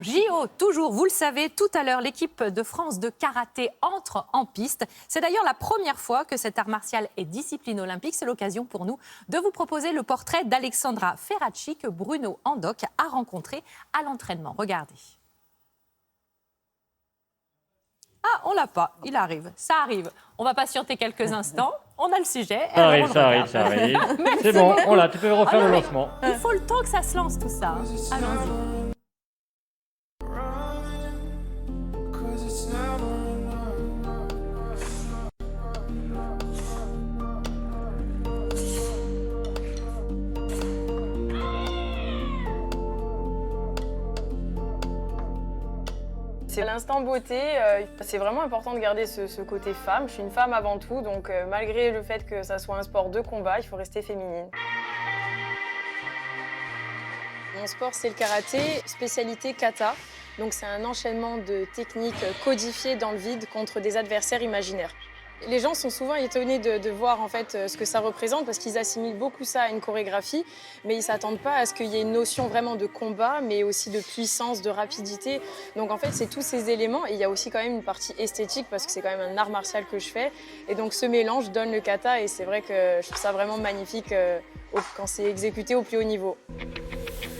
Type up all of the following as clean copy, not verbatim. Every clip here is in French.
JO, toujours, vous le savez, tout à l'heure, l'équipe de France de karaté entre en piste. C'est d'ailleurs la première fois que cet art martial est discipline olympique. C'est l'occasion pour nous de vous proposer le portrait d'Alexandra Ferracci que Bruno Andoc a rencontré à l'entraînement. Regardez. Ah, on l'a pas, il arrive, ça arrive. On va patienter quelques instants, on a le sujet. Ça arrive. C'est bon, on l'a, tu peux refaire le lancement. Il faut le temps que ça se lance tout ça. Allons-y. C'est l'instant beauté, c'est vraiment important de garder ce côté femme. Je suis une femme avant tout, donc malgré le fait que ça soit un sport de combat, il faut rester féminine. Mon sport, c'est le karaté, spécialité kata. Donc c'est un enchaînement de techniques codifiées dans le vide contre des adversaires imaginaires. Les gens sont souvent étonnés de voir en fait ce que ça représente parce qu'ils assimilent beaucoup ça à une chorégraphie, mais ils ne s'attendent pas à ce qu'il y ait une notion vraiment de combat, mais aussi de puissance, de rapidité. Donc en fait, c'est tous ces éléments et il y a aussi quand même une partie esthétique parce que c'est quand même un art martial que je fais. Et donc ce mélange donne le kata et c'est vrai que je trouve ça vraiment magnifique quand c'est exécuté au plus haut niveau.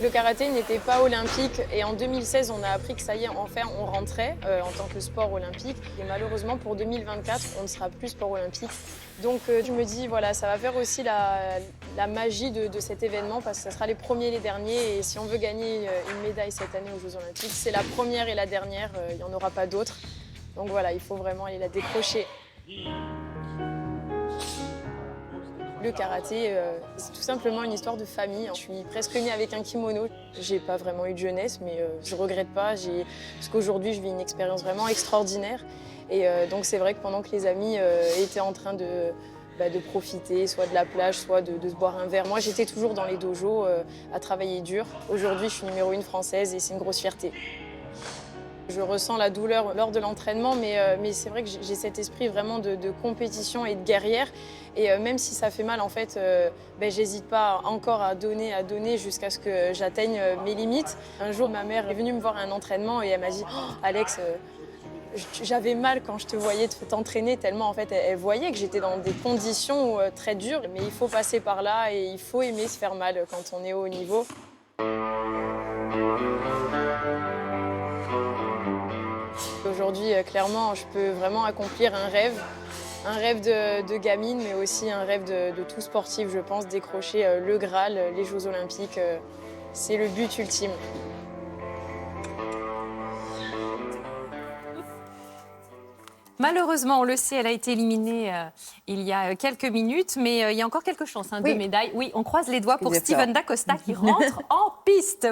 Le karaté n'était pas olympique et en 2016, on a appris que ça y est, enfin, on rentrait en tant que sport olympique. Et malheureusement, pour 2024, on ne sera plus sport olympique. Donc je me dis, voilà, ça va faire aussi la magie de cet événement parce que ça sera les premiers et les derniers. Et si on veut gagner une médaille cette année aux Jeux Olympiques, c'est la première et la dernière, il n'y en aura pas d'autres. Donc voilà, il faut vraiment aller la décrocher. Le karaté, c'est tout simplement une histoire de famille. Je suis presque née avec un kimono. J'ai pas vraiment eu de jeunesse, mais je regrette pas. Parce qu'aujourd'hui, je vis une expérience vraiment extraordinaire. Et donc c'est vrai que pendant que les amis étaient en train de profiter, soit de la plage, soit de se boire un verre, moi j'étais toujours dans les dojos à travailler dur. Aujourd'hui, je suis numéro 1 française et c'est une grosse fierté. Je ressens la douleur lors de l'entraînement, mais c'est vrai que j'ai cet esprit vraiment de compétition et de guerrière. Et même si ça fait mal, en fait, j'hésite pas encore à donner jusqu'à ce que j'atteigne mes limites. Un jour, ma mère est venue me voir à un entraînement et elle m'a dit oh, « Alex, j'avais mal quand je te voyais t'entraîner tellement en fait, elle voyait que j'étais dans des conditions très dures. Mais il faut passer par là et il faut aimer se faire mal quand on est au haut niveau. » Aujourd'hui, clairement, je peux vraiment accomplir un rêve de gamine, mais aussi un rêve de tout sportif, je pense, décrocher le Graal, les Jeux Olympiques, c'est le but ultime. Malheureusement, on le sait, elle a été éliminée il y a quelques minutes, mais il y a encore quelques chances de médaille. Oui, on croise les doigts pour Steven Da Costa qui rentre en piste.